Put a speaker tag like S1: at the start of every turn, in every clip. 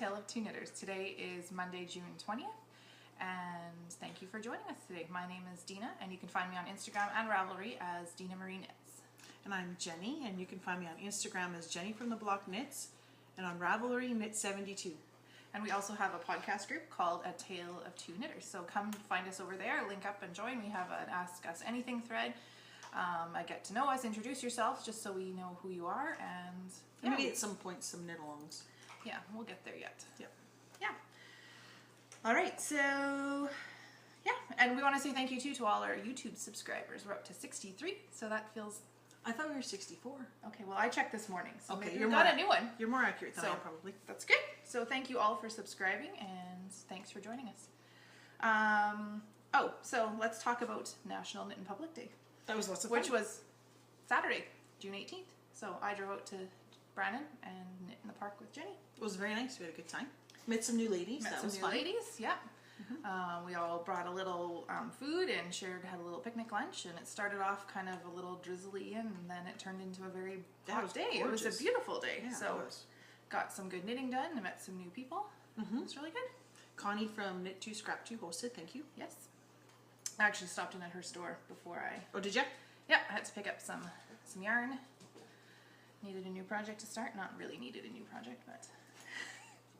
S1: Tale of Two Knitters. Today is Monday, June 20th, and thank you for joining us today. My name is Dina, and you can find me on Instagram and Ravelry as Dina Marie Knits.
S2: And I'm Jenny, and you can find me on Instagram as Jenny from the Block Knits, and on Ravelry Knit72.
S1: And we also have a podcast group called A Tale of Two Knitters. So come find us over there, link up and join. We have an Ask Us Anything thread. A get to know us, introduce yourself, just so we know who you are, and
S2: maybe at some point some knit-alongs.
S1: Yeah, we'll get there yet.
S2: Yep.
S1: Yeah. All right, so yeah, and we want to say thank you too to all our YouTube subscribers. We're up to 63, so that feels.
S2: I thought we were 64.
S1: Okay, well I checked this morning, so
S2: okay,
S1: maybe
S2: you're
S1: we got a new one.
S2: You're more accurate than I am, probably.
S1: That's good. So thank you all for subscribing, and thanks for joining us. So let's talk about National Knit in Public Day.
S2: That was lots of fun.
S1: Which was Saturday, June 18th. So I drove out to Brandon and knit in the park with Jenny.
S2: It was very nice. We had a good time. Met some new ladies.
S1: Met
S2: that
S1: some
S2: was
S1: new
S2: fun.
S1: ladies, yeah. Mm-hmm. We all brought a little food and had a little picnic lunch, and it started off kind of a little drizzly, and then it turned into a very hot day.
S2: Gorgeous.
S1: It was a beautiful day.
S2: Yeah,
S1: so got some good knitting done and met some new people. Mm-hmm. It was really good.
S2: Connie from Knit 2 Scrap 2 hosted. Thank you.
S1: Yes. I actually stopped in at her store before I...
S2: Oh, did you?
S1: Yeah, I had to pick up some yarn. Needed a new project to start. Not really needed a new project, but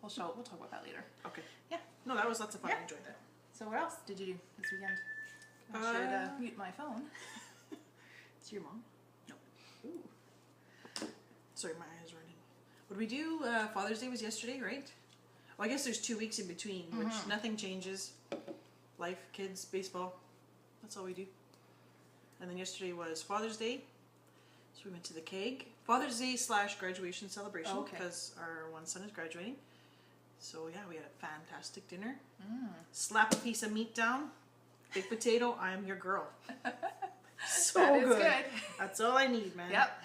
S1: we'll talk about that later.
S2: Okay.
S1: Yeah.
S2: No, that was lots of fun.
S1: Yeah.
S2: I enjoyed that.
S1: So what else did you do this weekend? I should mute my phone.
S2: It's your mom? No. Ooh. Sorry, my eyes running. What did we do? Father's Day was yesterday, right? Well, I guess there's 2 weeks in between, which nothing changes. Life, kids, baseball. That's all we do. And then yesterday was Father's Day. So we went to the keg. Father's Day / graduation celebration because our one son is graduating. So yeah, we had a fantastic dinner. Slap a piece of meat down. Baked potato, I am your girl. So
S1: that is
S2: good. That's all I need, man.
S1: Yep.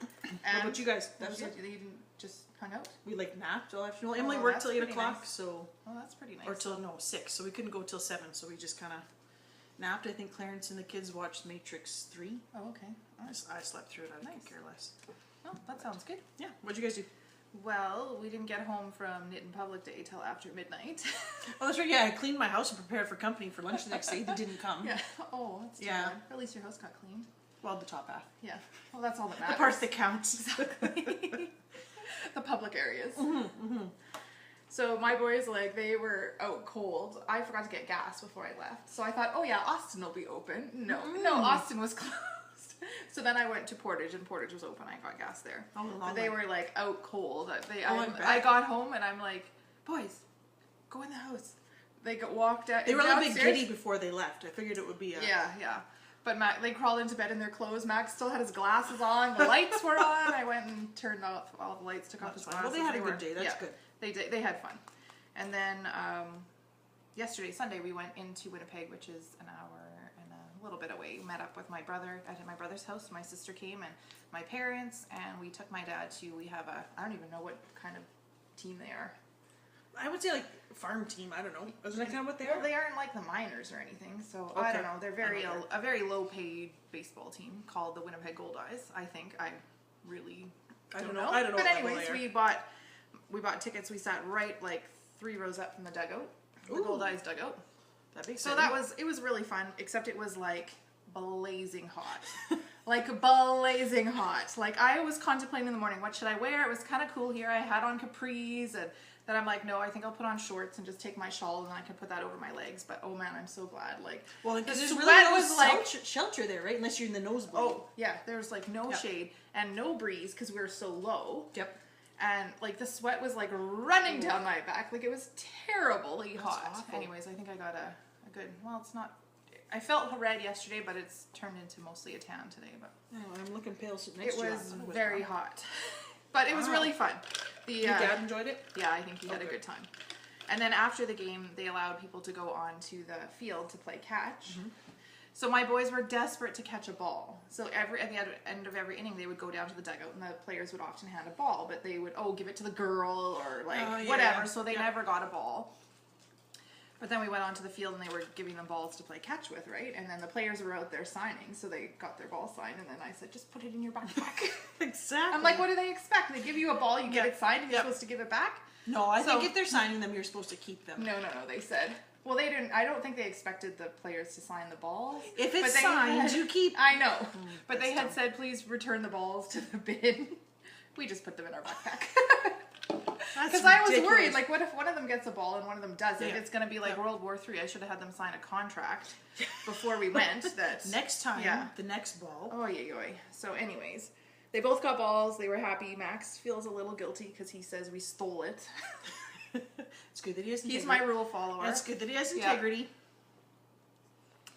S2: What about you guys?
S1: You didn't just hung out?
S2: We napped all afternoon. Well, Emily worked till 8 o'clock,
S1: nice.
S2: so...
S1: Oh, that's pretty nice.
S2: Or till, 6, so we couldn't go till 7, so we just kind of napped. I think Clarence and the kids watched Matrix 3.
S1: Oh, okay.
S2: I slept through it. I could care less.
S1: Oh, that sounds good.
S2: Yeah. What'd you guys do?
S1: Well, we didn't get home from Knit in Public Day till after midnight.
S2: Oh, that's right. Yeah, I cleaned my house and prepared for company for lunch the next day. They didn't come.
S1: Yeah. Oh, that's too bad. At least your house got cleaned.
S2: Well, the top half.
S1: Yeah. Well, that's all that matters.
S2: The part that counts.
S1: Exactly. The public areas. So my boys, they were out cold. I forgot to get gas before I left. So I thought, oh yeah, Austin will be open. No, Austin was closed. So then I went to Portage, and Portage was open. I got gas there.
S2: Oh,
S1: but they were out cold.
S2: I
S1: got home and I'm like, boys, go in the house. They walked out.
S2: They were a little bit giddy before they left. I figured it would be a...
S1: Yeah. But they crawled into bed in their clothes. Max still had his glasses on. The lights were on. I went and turned off all the lights, took off his glasses.
S2: Well, they had a good day. That's good.
S1: They did. They had fun. And then yesterday, Sunday, we went into Winnipeg, which is an hour and a little bit away. Met up with my brother at my brother's house. My sister came and my parents, and we took my dad to, we have I don't even know what kind of team they are.
S2: I would say farm team. I don't know. Isn't that kind of what they are?
S1: They aren't like the minors or anything. So I don't know. They're a very low paid baseball team called the Winnipeg Goldeyes. I think I don't know.
S2: I don't know.
S1: But anyways, we bought tickets. We sat right 3 rows up from the dugout, the Goldeyes dugout.
S2: That'd be
S1: so it was really fun. Except it was blazing hot. Blazing hot. I was contemplating in the morning, what should I wear? It was kind of cool here. I had on capris, and then I'm like, no, I think I'll put on shorts and just take my shawl, and then I can put that over my legs. But oh man, I'm so glad.
S2: Well, because there's really no shelter there, right? Unless you're in the nosebleed.
S1: Oh yeah, there's no shade and no breeze because we were so low.
S2: Yep.
S1: And the sweat was running down my back. It was terribly hot.
S2: Awful.
S1: Anyways, I think I got a good. Well, it's not. I felt red yesterday, but it's turned into mostly a tan today. But
S2: I'm looking pale sitting next
S1: to you. It was very hot, but it was really fun.
S2: Your dad enjoyed it?
S1: Yeah, I think he had a good time. And then after the game, they allowed people to go on to the field to play catch. So my boys were desperate to catch a ball. So at the end of every inning, they would go down to the dugout, and the players would often hand a ball, but they would give it to the girl or whatever. So they never got a ball. But then we went onto the field and they were giving them balls to play catch with, right? And then the players were out there signing, so they got their ball signed. And then I said, just put it in your backpack.
S2: Exactly.
S1: I'm like, what do they expect? They give you a ball, you get
S2: Yep.
S1: it signed, and you're
S2: Yep.
S1: supposed to give it back?
S2: No, I think if they're signing them, you're supposed to keep them.
S1: No, they said. Well, they didn't. I don't think they expected the players to sign the balls.
S2: If it's
S1: but they
S2: signed, you keep.
S1: I know. But they
S2: that's
S1: had
S2: dumb.
S1: said, please return the balls to the bin. We just put them in our backpack. Because I was worried, like, what if one of them gets a ball and one of them doesn't?
S2: Yeah.
S1: It's going to be like World War III. I should have had them sign a contract before we went. That
S2: Next time,
S1: Yeah.
S2: the next ball.
S1: Oh, yoy. So anyways, they both got balls. They were happy. Max feels a little guilty because he says we stole it.
S2: It's good that he has integrity.
S1: He's my rule follower.
S2: That's good that he has
S1: Yeah.
S2: integrity.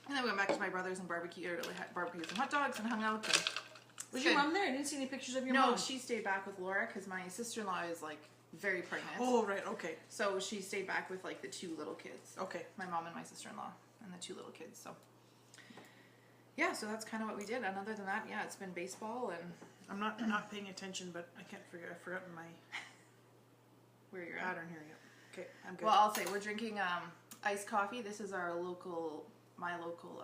S1: And then we went back to my brother's and barbecued some hot dogs and hung out. And
S2: Was your mom there? I didn't see any pictures of your
S1: No,
S2: mom.
S1: she stayed back with Laura because my sister-in-law is like very pregnant.
S2: Oh, right. Okay.
S1: So she stayed back with like the two little kids.
S2: Okay.
S1: My mom and my sister-in-law and the two little kids. So yeah, so that's kind of what we did. And other than that, yeah, it's been baseball and
S2: I'm not paying attention, but I can't figure. I've forgotten my
S1: where you're at.
S2: pattern here yet. Okay, I'm good.
S1: Well, I'll say we're drinking iced coffee. This is our my local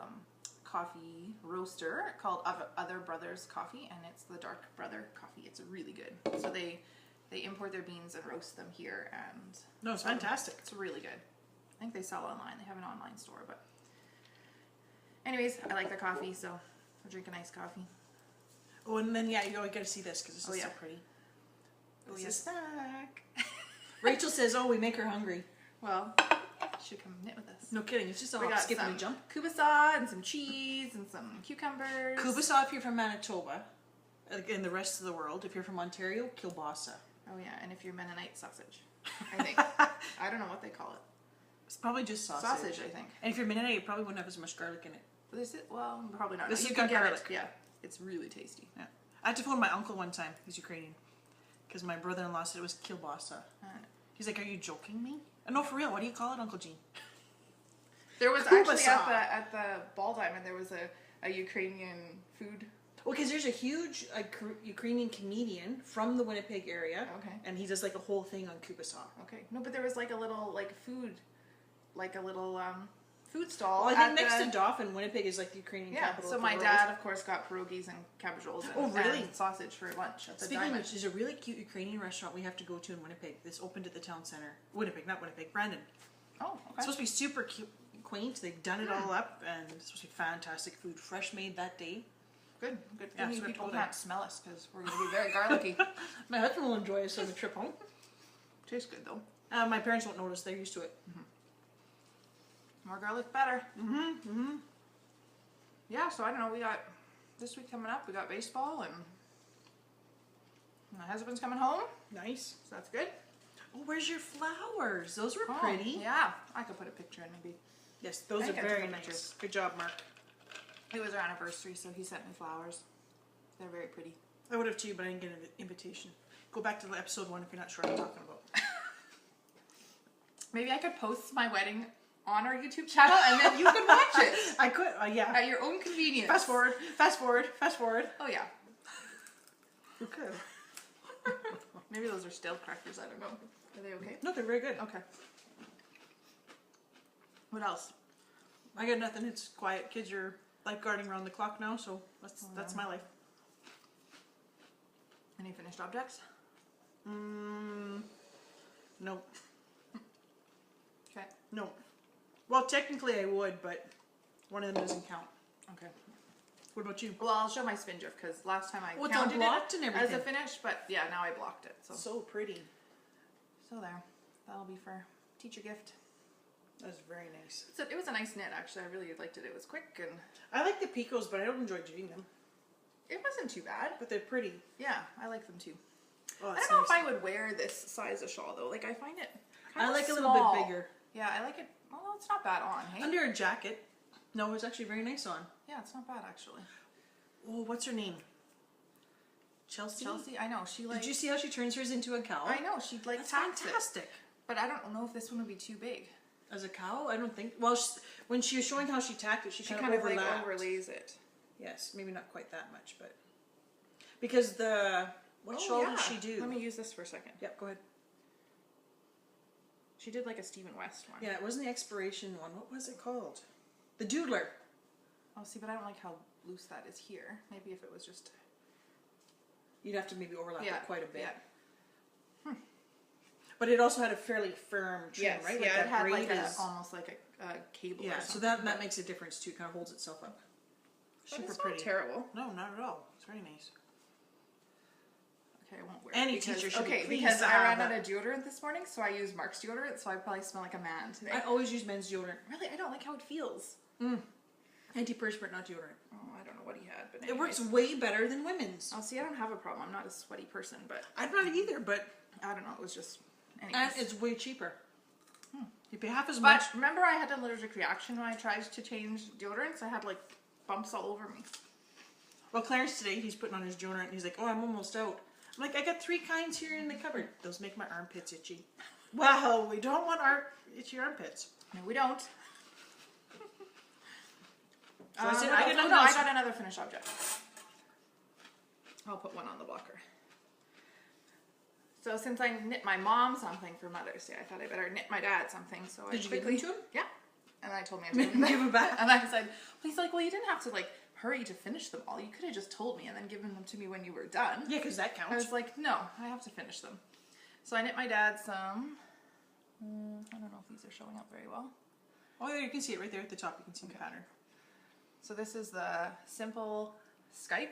S1: coffee roaster called Other Brothers Coffee, and it's the Dark Brother coffee. It's really good. So they import their beans and roast them here, and
S2: no, it's fantastic.
S1: it's really good. I think they sell online. They have an online store, but anyways, I like their coffee, so we're drinking iced coffee.
S2: Oh, and then you got to see this because this is so pretty.
S1: Oh,
S2: This
S1: yes.
S2: is snack. Rachel says, "Oh, we make her hungry."
S1: Well, should come knit with us.
S2: No kidding. It's just
S1: We
S2: all
S1: got
S2: skipping
S1: some
S2: and jump.
S1: kubasa and some cheese and some cucumbers.
S2: Kubasa if you're from Manitoba, and the rest of the world. If you're from Ontario, kielbasa.
S1: Oh yeah, and if you're Mennonite, sausage. I think. I don't know what they call it.
S2: It's probably just sausage.
S1: Sausage, I think.
S2: And if you're Mennonite, you probably wouldn't have as much garlic in it.
S1: But is it? Well, probably not.
S2: This
S1: You
S2: has
S1: can
S2: got
S1: get
S2: garlic.
S1: it. Yeah, it's really tasty.
S2: Yeah. I had to phone my uncle one time. He's Ukrainian. Because my brother-in-law said it was kielbasa. He's like, "Are you joking me?" No, for real. What do you call it, Uncle Gene?
S1: There was
S2: Kubasa.
S1: actually at the ball diamond there was a Ukrainian food.
S2: Well, because there's a huge Ukrainian comedian from the Winnipeg area.
S1: Okay.
S2: And he does like a whole thing on kubasa.
S1: Okay. No, but there was like a little food stall.
S2: Well, I think
S1: at
S2: next
S1: the-
S2: to Dauphin, Winnipeg is like the Ukrainian
S1: Yeah.
S2: capital.
S1: So
S2: of the
S1: my
S2: world.
S1: dad, of course, got pierogies and cabbage rolls and,
S2: really?
S1: and sausage for lunch at the
S2: Speaking of
S1: diamond.
S2: which, there's a really cute Ukrainian restaurant we have to go to in Winnipeg. This opened at the town center. Winnipeg, not Winnipeg, Brandon.
S1: Oh, okay.
S2: It's supposed to be super cute, quaint. They've done it all up, and it's supposed to be fantastic food, fresh made that day.
S1: Good. Good.
S2: Yeah,
S1: thing
S2: so we
S1: people
S2: told
S1: can't
S2: him.
S1: smell us because we're going to be very garlicky.
S2: My husband will enjoy us on the trip home.
S1: Tastes good though.
S2: My parents won't notice; they're used to it.
S1: More garlic, better.
S2: Mm-hmm.
S1: Yeah, so I don't know. We got this week coming up. We got baseball, and my husband's coming home,
S2: Nice.
S1: so that's good.
S2: Oh, where's your flowers? Those were
S1: Oh,
S2: pretty.
S1: Yeah, I could put a picture in maybe.
S2: Yes, those
S1: I
S2: are
S1: think I
S2: very
S1: took a
S2: nice.
S1: picture.
S2: Good job, Mark.
S1: It was our anniversary, so he sent me flowers. They're very pretty.
S2: I would have too, but I didn't get an invitation. Go back to episode 1 if you're not sure what I'm talking about.
S1: Maybe I could post my wedding on our YouTube channel, and then you could watch it
S2: I could, yeah.
S1: at your own convenience.
S2: Fast forward, fast forward, fast forward.
S1: Oh yeah.
S2: You could.
S1: Maybe those are stale crackers. I don't know. Are they okay?
S2: No, they're very good.
S1: Okay. What else?
S2: I got nothing. It's quiet. Kids are lifeguarding around the clock now, so that's my life.
S1: Any finished objects?
S2: No.
S1: Okay.
S2: No. Well, technically I would, but one of them doesn't count.
S1: Okay.
S2: What about you?
S1: Well, I'll show my spin drift because last time I
S2: Oh, it's all
S1: counted
S2: blocked
S1: it
S2: and
S1: as a
S2: everything.
S1: finish, but yeah, now I blocked it. So
S2: So pretty.
S1: there. That'll be for teacher gift.
S2: That's very nice.
S1: So it was a nice knit actually. I really liked it. It was quick and
S2: I like the picos, but I don't enjoy doing them.
S1: it wasn't too bad.
S2: But they're pretty.
S1: Yeah, I like them too.
S2: Oh,
S1: I
S2: that's
S1: don't know
S2: nice.
S1: if I would wear this size of shawl though. Like I find it
S2: I
S1: kind of
S2: like a
S1: small.
S2: little bit bigger.
S1: Yeah, I like it. Well, it's not bad on. Hey.
S2: Under a jacket. No, it's actually very nice on.
S1: Yeah, it's not bad actually.
S2: Oh, what's her name? Chelsea?
S1: Chelsea, I know she like.
S2: Did you see how she turns hers into a cow?
S1: I know she like
S2: That's
S1: tacks it.
S2: fantastic.
S1: But I don't know if this one would be too big.
S2: As a cow? I don't think. Well, when she was showing how she tacked it, she
S1: She
S2: kind of
S1: like
S2: overlapped.
S1: overlays it.
S2: Yes, maybe not quite that much, but because what shawl did she do?
S1: Let me use this for a second.
S2: Yep, go ahead.
S1: She did like a Stephen West one.
S2: Yeah, it wasn't the expiration one. What was it called? The Doodler.
S1: Oh, see, but I don't like how loose that is here. Maybe if it was just...
S2: You'd have to maybe overlap it quite a bit.
S1: Yeah.
S2: But it also had a fairly firm trim, right?
S1: Yeah,
S2: like
S1: it had
S2: braid
S1: like
S2: is...
S1: almost like a cable or
S2: Yeah,
S1: something.
S2: so that makes a difference too. It kind of holds itself up.
S1: But
S2: Super
S1: it's
S2: pretty.
S1: not terrible.
S2: No, not at all. It's very nice.
S1: Okay, I won't wear
S2: Any
S1: it. Because,
S2: teacher should be pleased
S1: because
S2: to
S1: I
S2: have
S1: ran out
S2: that.
S1: of deodorant this morning, so I used Mark's deodorant, so I probably smell like a man today.
S2: I always use men's deodorant.
S1: Really? I don't like how it feels.
S2: Antiperspirant, not deodorant.
S1: Oh, I don't know what he had, but
S2: It works way better than women's.
S1: Oh, see, I don't have a problem. I'm not a sweaty person, but
S2: I'm not either, but
S1: I don't know. It was just...
S2: and
S1: Anyways.
S2: it's way cheaper. You pay half as
S1: But
S2: much.
S1: remember I had an allergic reaction when I tried to change deodorants? I had like bumps all over me.
S2: Well, Clarence today, he's putting on his deodorant and he's like, oh, I'm almost out. I'm like, I got 3 kinds here in the cupboard. Those make my armpits itchy. Wow, we don't want itchy armpits.
S1: No, we don't.
S2: So I said,
S1: I
S2: I got
S1: got another finished object. I'll put one on the blocker. So since I knit my mom something for Mother's Day, I thought I better knit my dad something. So
S2: Did
S1: I
S2: you give
S1: quickly,
S2: them to him?
S1: Yeah. And I told me I was going to
S2: Give them back.
S1: And I said, he's like, well, you didn't have to like hurry to finish them all. You could have just told me and then given them to me when you were done.
S2: Yeah, because that counts.
S1: I was like, no, I have to finish them. So I knit my dad some. I don't know if these are showing up very well.
S2: Oh, there, you can see it right there at the top. You can see the pattern.
S1: So this is the Simple Skype,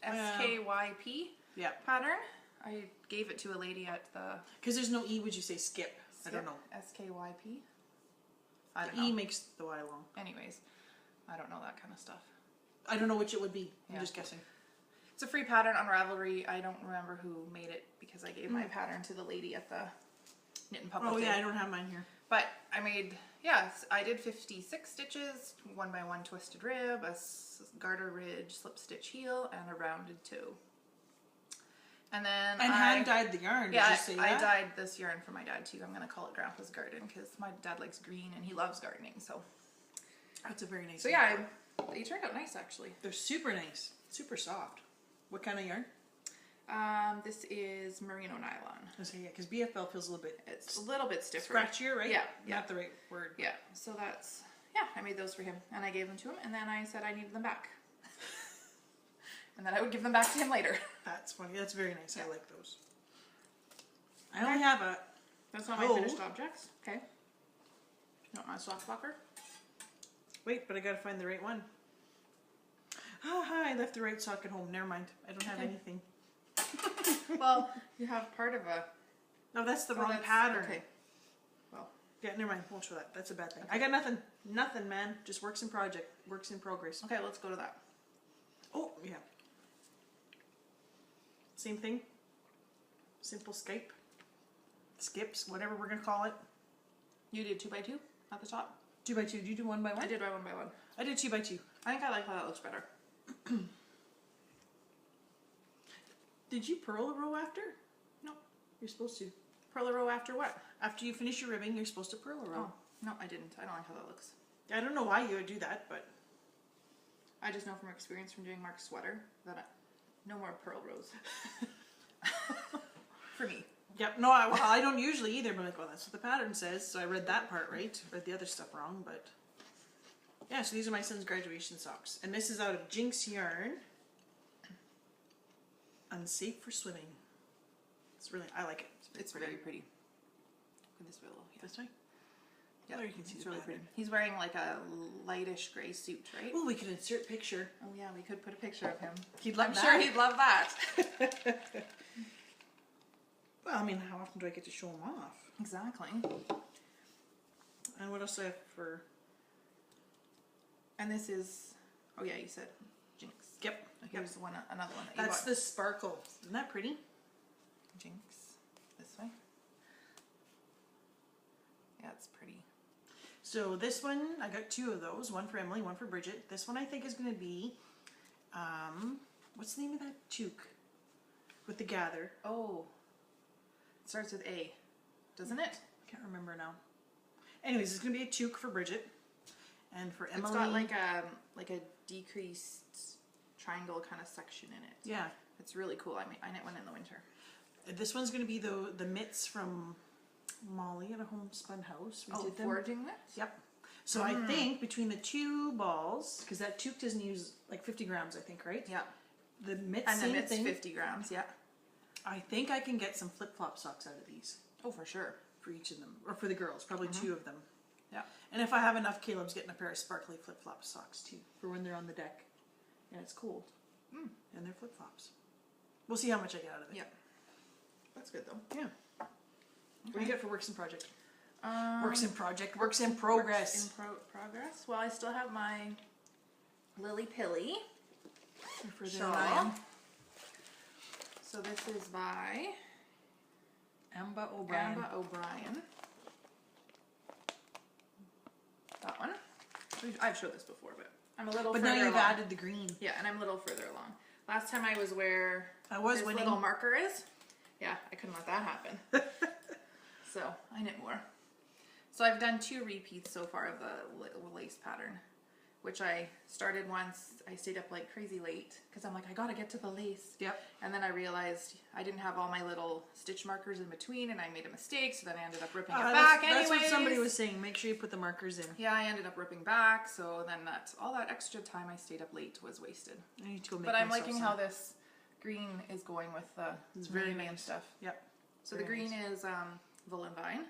S1: SKYP
S2: Yeah.
S1: pattern. I gave it to a lady at the...
S2: Because there's no E, would you say skip? I don't know.
S1: SKYP?
S2: The
S1: I don't know.
S2: E makes the Y long.
S1: Anyways, I don't know that kind of stuff.
S2: I don't know which it would be. I'm
S1: Yeah.
S2: just guessing.
S1: It's a free pattern on Ravelry. I don't remember who made it because I gave my pattern to the lady at the Knit and Puppet
S2: Oh,
S1: Day.
S2: yeah, I don't have mine here.
S1: But I made, I did 56 stitches, 1x1 twisted rib, a garter ridge, slip stitch heel, and a rounded toe. And then
S2: hand dyed the yarn, did you say that?
S1: I dyed this yarn for my dad too. I'm going to call it Grandpa's Garden because my dad likes green and he loves gardening. So
S2: That's a very nice
S1: So
S2: yarn.
S1: yeah, they turned out nice actually.
S2: They're super nice. Super soft. What kind of yarn?
S1: This is merino nylon.
S2: I say, yeah, because BFL feels a little bit
S1: It's a little bit stiffer.
S2: scratchier, right?
S1: Yeah,
S2: Not the right word.
S1: Yeah, so that's, I made those for him and I gave them to him and then I said I needed them back. And then I would give them back to him later.
S2: That's funny. That's very nice. I like those. I
S1: Okay.
S2: only have a...
S1: That's not my
S2: Oh.
S1: finished objects. Okay. You want my sock blocker?
S2: Wait, but I gotta find the right one. I left the right sock at home. Never mind. I don't have
S1: Okay.
S2: anything.
S1: Well, you have part of a...
S2: No, that's the
S1: Oh,
S2: wrong
S1: that's-
S2: pattern.
S1: Okay. Well,
S2: Yeah, never mind. Won't show that. That's a bad thing. I got nothing. Nothing, man. Just works in progress.
S1: okay, let's go to that.
S2: Oh, yeah. Same thing. Simple Skype. Skips, whatever we're gonna call it.
S1: You did 2x2 at the top?
S2: 2x2. Did you do 1x1?
S1: I did by 1x1.
S2: I did 2x2.
S1: I think I like how that looks better.
S2: Did you purl a row after?
S1: No.
S2: You're supposed to.
S1: Purl a row after what?
S2: After you finish your ribbing, you're supposed to purl a row.
S1: Oh, no, I didn't. I don't like how that looks.
S2: I don't know why you would do that, but
S1: I just know from experience from doing Mark's sweater that no more purl rows. For me.
S2: yep. No, I don't usually either. But I'm like, well, that's what the pattern says. So I read that part right. Read the other stuff wrong, but yeah. So these are my son's graduation socks, and this is out of Jinx yarn. Unsafe for swimming. It's really, I like it.
S1: It's very pretty. Look at this little. Yeah.
S2: This way.
S1: Yeah,
S2: There you can see
S1: it's
S2: the
S1: really
S2: pattern.
S1: pretty. He's wearing like a lightish gray suit, right?
S2: Oh, we could insert picture.
S1: Oh yeah, we could put a picture of him.
S2: He'd love
S1: I'm
S2: that.
S1: sure he'd love that.
S2: Well, I mean, how often do I get to show him off?
S1: Exactly.
S2: And what else do I have for?
S1: And this is, oh yeah, you said Jinx.
S2: Yep.
S1: Here's the one, another one that you
S2: That's
S1: bought.
S2: the sparkle. Isn't that pretty?
S1: Jinx. This way. Yeah, it's pretty.
S2: So this one, I got 2 of those. One for Emily, one for Bridget. This one I think is going to be, what's the name of that toque? With the gather.
S1: Oh. It starts with A, doesn't it?
S2: I can't remember now. Anyways, it's going to be a toque for Bridget. And for Emily.
S1: It's got like a decreased triangle kind of section in it.
S2: Yeah.
S1: It's really cool. I knit one in the winter.
S2: This one's going to be the mitts from Molly at a homespun house. We
S1: Oh,
S2: did them.
S1: foraging mitts?
S2: Yep. So I think between the 2 balls, because that toque doesn't use like 50 grams, I think, right?
S1: Yeah.
S2: The mitts,
S1: And the
S2: same
S1: mitts,
S2: thing.
S1: 50 grams, yeah.
S2: I think I can get some flip-flop socks out of these
S1: Oh, for sure.
S2: for each of them, or for the girls, probably 2 of them.
S1: Yeah.
S2: And if I have enough, Caleb's getting a pair of sparkly flip-flop socks too, for when they're on the deck and it's cold. And they're flip-flops. We'll see how much I get out of it.
S1: Yeah. That's good though.
S2: Yeah. What do you got for works in project? Works in progress.
S1: Works in progress. Well, I still have my Lily Pilly
S2: For the
S1: shawl. So this is by
S2: Amba O'Brien.
S1: Amba O'Brien. That one. I've showed this before, but I'm a little
S2: But
S1: further
S2: now you've
S1: along.
S2: added the green.
S1: Yeah, and I'm a little further along. Last time I was where
S2: I was
S1: this
S2: winning.
S1: little marker is. Yeah, I couldn't let that happen. So I knit more. So I've done 2 repeats so far of the lace pattern, which I started once. I stayed up like crazy late because I'm like, I gotta get to the lace.
S2: Yep.
S1: And then I realized I didn't have all my little stitch markers in between, and I made a mistake. So then I ended up ripping it back.
S2: That's what somebody was saying. Make sure you put the markers in.
S1: Yeah, I ended up ripping back. So then all that extra time I stayed up late was wasted.
S2: I need to go make
S1: But I'm
S2: myself
S1: liking
S2: some.
S1: how this green is going with the
S2: It's very
S1: navy and
S2: nice.
S1: stuff.
S2: Yep.
S1: So
S2: Very
S1: the green
S2: nice.
S1: is Wool and Vine,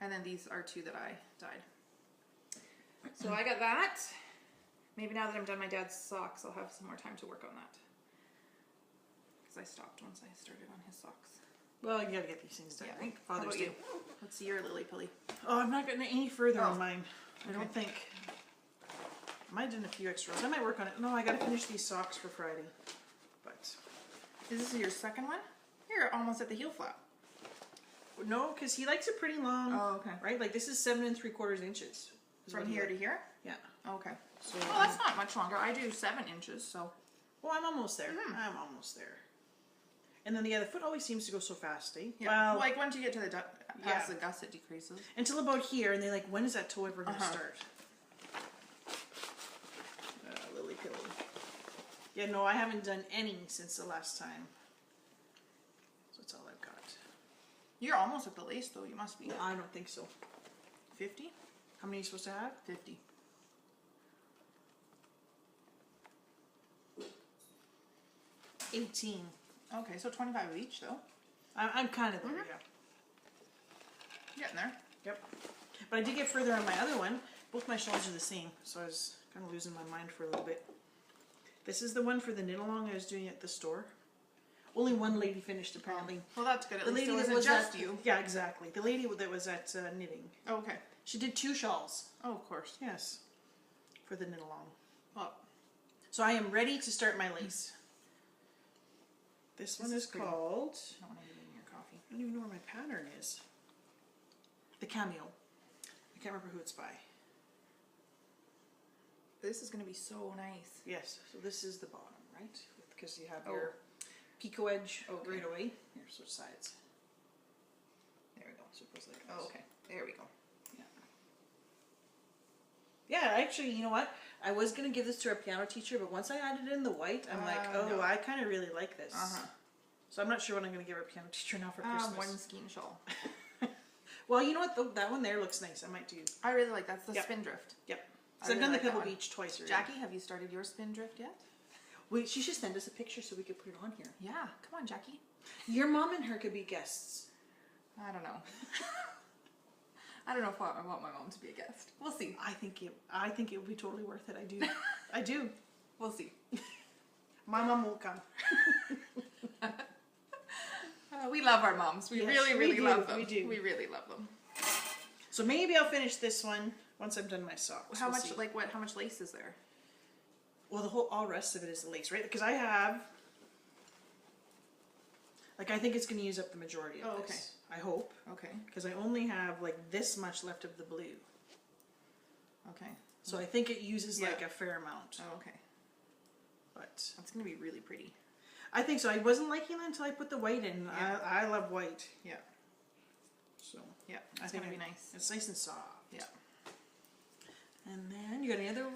S1: and then these are 2 that I dyed. So I got that. Maybe now that I'm done my dad's socks, I'll have some more time to work on that. Because I stopped once I started on his socks.
S2: Well, you gotta get these things done,
S1: Yeah.
S2: right?
S1: How
S2: Father's
S1: about
S2: Day.
S1: you? Let's see your Lily Pilly.
S2: Oh, I'm not getting any further
S1: Oh.
S2: on mine. I don't think. I might have done a few extra rows. I might work on it. No, I gotta finish these socks for Friday. But
S1: Is this your second one? You're almost at the heel flap.
S2: no, because he likes it pretty long.
S1: Oh, okay.
S2: Right? Like this is 7 3/4 inches. is
S1: From
S2: what he
S1: here
S2: likes.
S1: to here?
S2: Yeah.
S1: Okay.
S2: So
S1: Well, that's not much longer. I do 7 inches, so.
S2: well, I'm almost there. I'm almost there. And then the other foot always seems to go so fast, eh?
S1: Yeah.
S2: Well,
S1: Like once you get to the past
S2: yeah.
S1: the gusset decreases.
S2: until about here, and they're like, when is that toe ever going to start? Lily Pilly. Yeah, no, I haven't done any since the last time. So that's all I've got.
S1: You're almost at the lace, though. You must be.
S2: I don't think so.
S1: 50?
S2: How many are you supposed to have?
S1: 50.
S2: 18.
S1: Okay, so 25 of each, though.
S2: I'm kind of there, yeah.
S1: Getting there.
S2: Yep. But I did get further on my other one. Both my shawls are the same, so I was kind of losing my mind for a little bit. This is the one for the knit along I was doing at the store. Only one lady finished apparently.
S1: Well, that's good. At
S2: The
S1: least
S2: lady
S1: it
S2: that
S1: wasn't
S2: was
S1: just
S2: at
S1: you.
S2: Yeah, exactly. The lady that was at knitting.
S1: Oh, okay.
S2: She did 2 shawls.
S1: Oh, of course.
S2: Yes, for the knit along.
S1: Well,
S2: So I am ready to start my lace. This one is
S1: pretty.
S2: called.
S1: I don't want to get in your coffee.
S2: I don't even know where my pattern is. The Cameo. I can't remember who it's by.
S1: This is going to be so nice.
S2: Yes, so this is the bottom, right? Because you have your picot edge
S1: Okay.
S2: right away. Here, switch sides.
S1: There we go.
S2: So it goes like
S1: Oh,
S2: this.
S1: okay. There we go.
S2: Yeah, actually, you know what? I was going to give this to our piano teacher, but once I added in the white, I'm like, oh,
S1: no.
S2: I kind of really like this.
S1: Uh-huh.
S2: So I'm not sure what I'm going to give our piano teacher now for Christmas.
S1: One skein shawl.
S2: Well, you know what? That one there looks nice. I might do.
S1: I really like that's the
S2: Yep.
S1: Spindrift.
S2: Yep.
S1: I
S2: So I've
S1: really
S2: done
S1: like
S2: the
S1: that
S2: Pebble
S1: one.
S2: Beach twice already.
S1: Jackie, have you started your Spindrift yet?
S2: Wait, she should send us a picture so we could put it on here.
S1: Yeah. Come on, Jackie.
S2: Your mom and her could be guests.
S1: I don't know. I don't know if I want my mom to be a guest. We'll see.
S2: I think it would be totally worth it. I do. I do.
S1: We'll see.
S2: My mom won't come.
S1: We love our moms. We
S2: Yes,
S1: really,
S2: we
S1: really
S2: do,
S1: love them.
S2: we do.
S1: We really love them.
S2: So maybe I'll finish this one once I'm done my socks.
S1: How
S2: We'll
S1: much,
S2: see.
S1: how much lace is there?
S2: Well, all rest of it is the lace, right? Because I have, like, I think it's going to use up the majority of
S1: Oh,
S2: this. I hope.
S1: Okay.
S2: Because I only have, like, this much left of the blue.
S1: Okay.
S2: So I think it uses,
S1: Yeah.
S2: like, a fair amount.
S1: Oh, okay.
S2: But
S1: That's going to be really pretty.
S2: I think so. I wasn't liking it until I put the white in.
S1: Yeah.
S2: I love white.
S1: Yeah.
S2: So
S1: Yeah.
S2: I
S1: It's
S2: think
S1: going to be nice.
S2: It's nice and soft.
S1: Yeah.
S2: And then you got any other?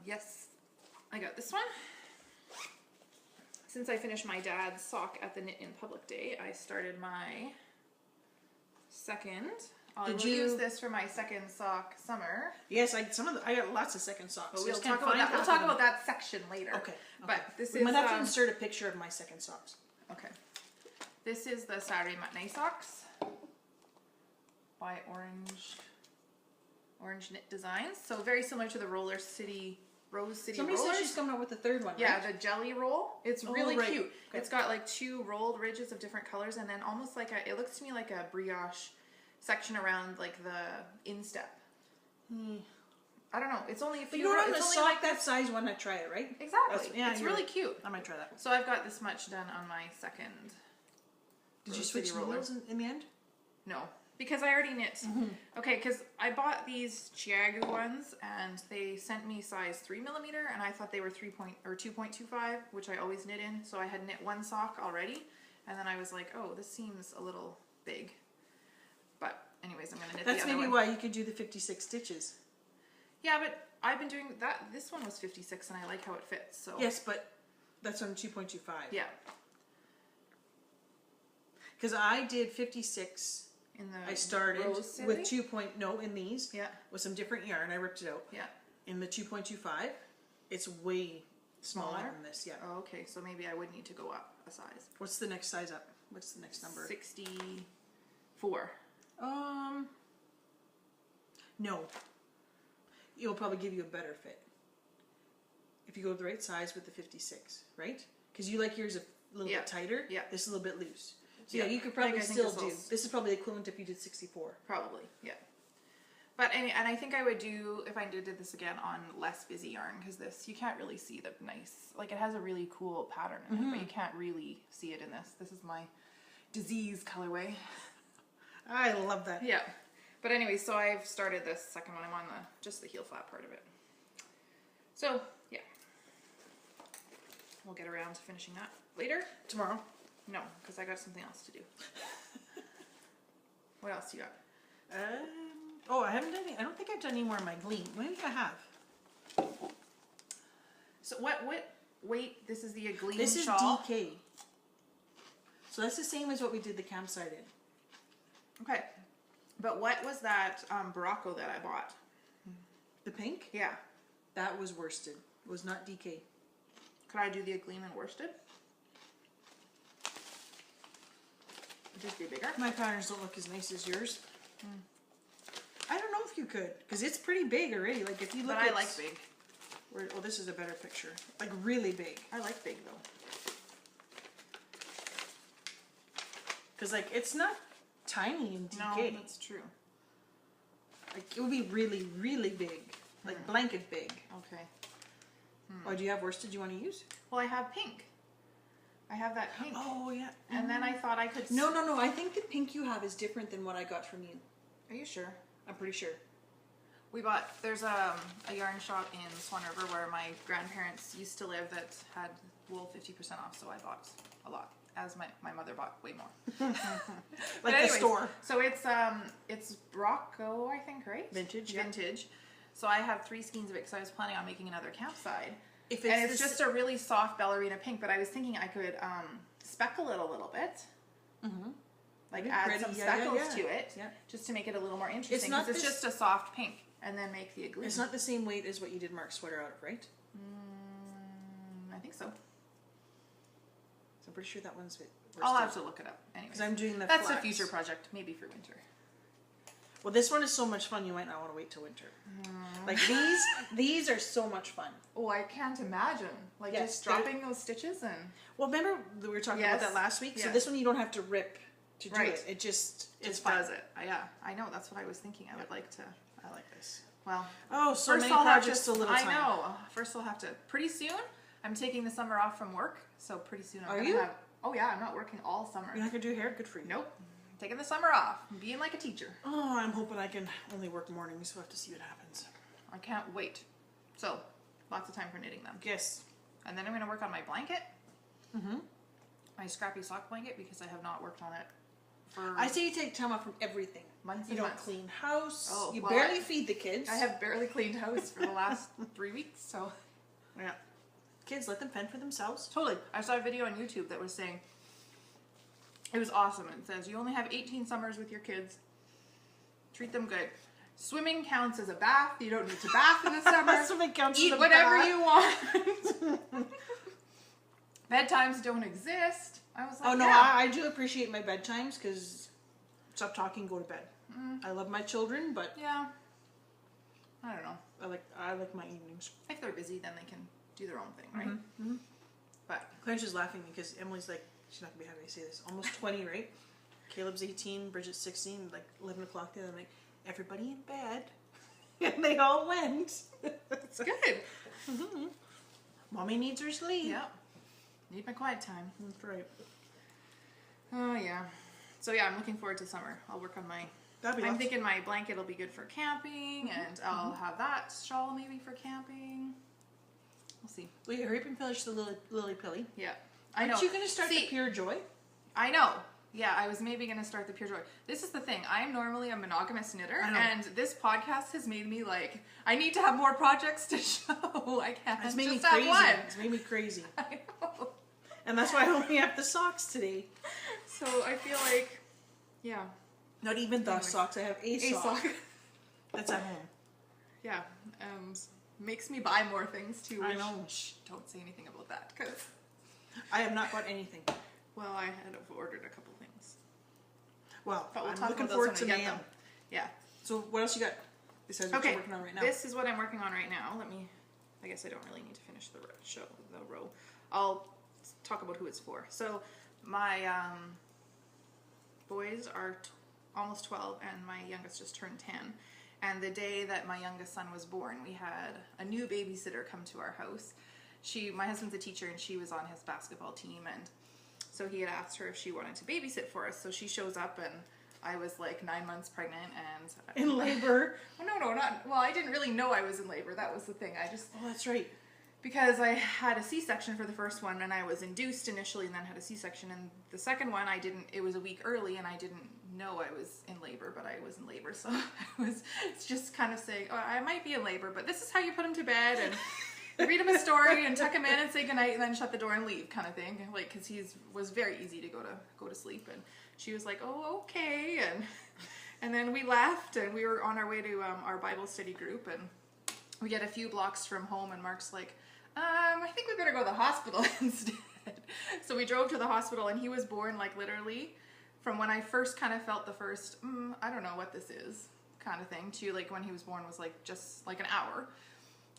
S1: Yes. I got this one. Since I finished my dad's sock at the Knit in Public Day, I started my second. I
S2: Did
S1: will
S2: you
S1: use this for my second sock summer.
S2: Yes, I got lots of second socks.
S1: But
S2: Just
S1: we'll
S2: can't
S1: talk about
S2: find
S1: that. We'll
S2: half
S1: talk
S2: of them.
S1: about that section later.
S2: Okay.
S1: But this
S2: we
S1: is
S2: might have to insert a picture of my second socks.
S1: okay. This is the Saturday Matinee socks by Orange Knit Designs. So very similar to the Rose City
S2: Somebody
S1: rollers.
S2: said she's coming out with the third one.
S1: Yeah,
S2: right?
S1: the jelly roll. It's
S2: Oh,
S1: really
S2: right.
S1: cute.
S2: Okay.
S1: It's got like 2 rolled ridges of different colors, and then almost like it looks to me like a brioche section around like the instep. I don't know. It's only a
S2: But
S1: few.
S2: you know what? On
S1: it's
S2: a
S1: only
S2: sock
S1: like
S2: that size, why not try it, right?
S1: exactly.
S2: Yeah,
S1: it's
S2: you're
S1: really
S2: right.
S1: cute.
S2: I might try that one.
S1: So I've got this much done on my second.
S2: Did you
S1: Rose
S2: switch
S1: City roller.
S2: needles in the end?
S1: No, because I already knit. Okay, because I bought these Chiagu ones, and they sent me size 3mm, and I thought they were 2.25, which I always knit in. So I had knit one sock already, and then I was like, oh, this seems a little big. But anyways, I'm gonna knit
S2: That's
S1: the other
S2: maybe
S1: one.
S2: why you could do the 56 stitches.
S1: Yeah, but I've been doing that. This one was 56, and I like how it fits. So
S2: Yes, but that's on 2.25.
S1: yeah,
S2: Because I did 56.
S1: in the
S2: I started
S1: Rose City?
S2: with in these.
S1: Yeah,
S2: With some different yarn. I ripped it out.
S1: yeah.
S2: In the 2.25, it's way smaller
S1: Smaller?
S2: than this. Yeah.
S1: Oh, okay, so maybe I would need to go up a size.
S2: What's the next size up? What's the next number?
S1: 64.
S2: No. It'll probably give you a better fit. If you go the right size with the 56, right? Because you like yours a little
S1: Yeah.
S2: bit tighter.
S1: Yeah.
S2: This is a little bit loose. So
S1: Yeah.
S2: yeah, you could
S1: I
S2: probably
S1: think
S2: still
S1: this
S2: do.
S1: will-
S2: This is probably equivalent if you did 64.
S1: Probably, yeah. But and I think I would do, if I did this again, on less busy yarn, because this, you can't really see the nice, like it has a really cool pattern in it, but you can't really see it in this. This is my disease colorway.
S2: I love that.
S1: Yeah. But anyway, so I've started this second one. I'm on just the heel flap part of it. So, yeah. We'll get around to finishing that later.
S2: Tomorrow.
S1: No, because I got something else to do. What else you got?
S2: I haven't done any. I don't think I've done any more in my gleam. Maybe I have.
S1: So what wait, this is the Gleam
S2: This is
S1: shawl?
S2: DK. So that's the same as what we did the campsite in.
S1: Okay. But what was that Barocco that I bought?
S2: The pink?
S1: Yeah.
S2: That was worsted. It was not DK.
S1: Could I do the Gleam and worsted? Just be bigger?
S2: My patterns don't look as nice as yours. I don't know if you could, because it's pretty big already. Like if you look
S1: But
S2: at
S1: I like big.
S2: well, this is a better picture. Like really big.
S1: I like big though.
S2: Because like it's not tiny in
S1: No,
S2: DK.
S1: that's true.
S2: Like it would be really, really big. Like blanket big.
S1: Okay.
S2: Or do you have worsted you want to use?
S1: Well, I have pink. I have that pink.
S2: Oh yeah.
S1: And then I thought I could...
S2: No. I think the pink you have is different than what I got from you.
S1: Are you sure?
S2: I'm pretty sure.
S1: We bought... There's a yarn shop in Swan River where my grandparents used to live that had wool 50% off, so I bought a lot. As my mother bought way more.
S2: Like
S1: anyways,
S2: the store.
S1: So it's Rocco, I think, right?
S2: Vintage, yeah.
S1: Vintage. So I have 3 skeins of it because I was planning on making another campsite.
S2: If
S1: And it's just a really soft ballerina pink, but I was thinking I could speckle it a little bit. Like add
S2: Pretty,
S1: some
S2: yeah,
S1: speckles to it,
S2: Yeah.
S1: just to make it a little more interesting.
S2: not
S1: Because it's
S2: this-
S1: just a soft pink, and then make the Gleam.
S2: It's not the same weight as what you did Mark's sweater out of, right?
S1: I think so.
S2: So I'm pretty sure that one's
S1: I'll have to look it up. Anyways,
S2: because I'm doing the
S1: that's
S2: flats.
S1: a future project, maybe for winter.
S2: Well, this one is so much fun. You might not want to wait till winter. Like these are so much fun.
S1: Oh, I can't imagine. Like
S2: Yes,
S1: just dropping those stitches and...
S2: Well, remember we were talking about
S1: Yes.
S2: that last week. So
S1: Yes.
S2: this one you don't have to rip to do
S1: Right.
S2: it. It just
S1: fun. Does it. Yeah, I know. That's what I was thinking. I would like to...
S2: I like this.
S1: Well,
S2: Oh, so
S1: first
S2: many
S1: I'll have
S2: projects,
S1: to,
S2: so little time.
S1: I know. First I'll have to... Pretty soon, I'm taking the summer off from work. So pretty soon I'm
S2: Are
S1: going
S2: you?
S1: to have... Oh yeah, I'm not working all summer.
S2: You're not gonna do hair? Good for you.
S1: Nope. Taking the summer off. Being like a teacher.
S2: Oh, I'm hoping I can only work mornings. So we'll have to see what happens.
S1: I can't wait. So, lots of time for knitting them.
S2: Yes.
S1: And then I'm going to work on my blanket. My scrappy sock blanket because I have not worked on it for
S2: I say you take time off from everything.
S1: months
S2: You
S1: and
S2: don't
S1: months.
S2: clean house.
S1: Oh,
S2: you
S1: well,
S2: barely feed the kids.
S1: I have barely cleaned house for the last 3 weeks, so...
S2: Yeah. Kids, let them fend for themselves.
S1: Totally. I saw a video on YouTube that was saying It was awesome. It says you only have 18 summers with your kids. Treat them good. Swimming counts as a bath. You don't need to bath in the summer.
S2: Swimming counts
S1: Eat
S2: as a
S1: whatever
S2: bath.
S1: you want. Bedtimes don't exist. I was like,
S2: Oh no,
S1: yeah.
S2: I do appreciate my bedtimes because stop talking, go to bed. I love my children, but
S1: Yeah. I don't know.
S2: I like my evenings.
S1: If they're busy, then they can do their own thing, right?
S2: Mm-hmm.
S1: But
S2: Clarence is laughing because Emily's like, she's not gonna be happy to say this. Almost 20, right? Caleb's 18, Bridget's 16. Like 11 o'clock the other night. Everybody in bed, and they all went.
S1: it's good.
S2: Mm-hmm. Mommy needs her sleep.
S1: Yeah. Need my quiet time.
S2: That's right.
S1: Oh yeah. So yeah, I'm looking forward to summer. I'll work on my.
S2: That'd be
S1: I'm
S2: awesome.
S1: thinking my blanket will be good for camping, and I'll have that shawl maybe for camping. We'll see.
S2: Wait, hurry up and finish the lily pilly.
S1: Yeah, I know.
S2: Aren't you gonna start
S1: See,
S2: the Pure Joy?
S1: I know. Yeah, I was maybe going to start the Pure Joy. This is the thing. I am normally a monogamous knitter,
S2: I know.
S1: and this podcast has made me like, I need to have more projects to show. I can't
S2: It's made me
S1: just have
S2: crazy.
S1: one.
S2: It's made me crazy.
S1: I know.
S2: And that's why I only have the socks today.
S1: So I feel like, yeah.
S2: Not even the
S1: Anyway.
S2: socks. I have a sock. That's at home.
S1: Yeah, makes me buy more things too.
S2: I
S1: which-
S2: know.
S1: Shh, don't say anything about that, because,
S2: I have not bought anything.
S1: well, I had ordered a couple things.
S2: Well,
S1: But we'll
S2: I'm
S1: talk
S2: looking
S1: about those
S2: forward
S1: when
S2: to
S1: we get
S2: Mayhem.
S1: them. Yeah.
S2: So what else you got besides what
S1: Okay,
S2: you're working on right now?
S1: this is what I'm working on right now. I guess I don't really need to finish the row. I'll talk about who it's for. So my boys are almost 12 and my youngest just turned 10. And the day that my youngest son was born, we had a new babysitter come to our house. My husband's a teacher and she was on his basketball team, and so he had asked her if she wanted to babysit for us. So she shows up and I was like 9 months pregnant and
S2: In labor.
S1: Oh, no, not well. I didn't really know I was in labor. That was the thing.
S2: Oh, that's right.
S1: Because I had a C-section for the first one, and I was induced initially, and then had a C-section. And the second one, I didn't. It was a week early, and I didn't know I was in labor, but I was in labor. So it's just kind of saying, oh, I might be in labor, but this is how you put him to bed, and you read him a story and tuck him in and say goodnight, and then shut the door and leave, kind of thing. Like, because was very easy to go to sleep, and she was like, oh, okay, and then we left, and we were on our way to our Bible study group, and we get a few blocks from home, and Mark's like, I think we better go to the hospital instead. So we drove to the hospital, and he was born like literally from when I first kind of felt the first, I don't know what this is kind of thing, to like when he was born was like just like an hour.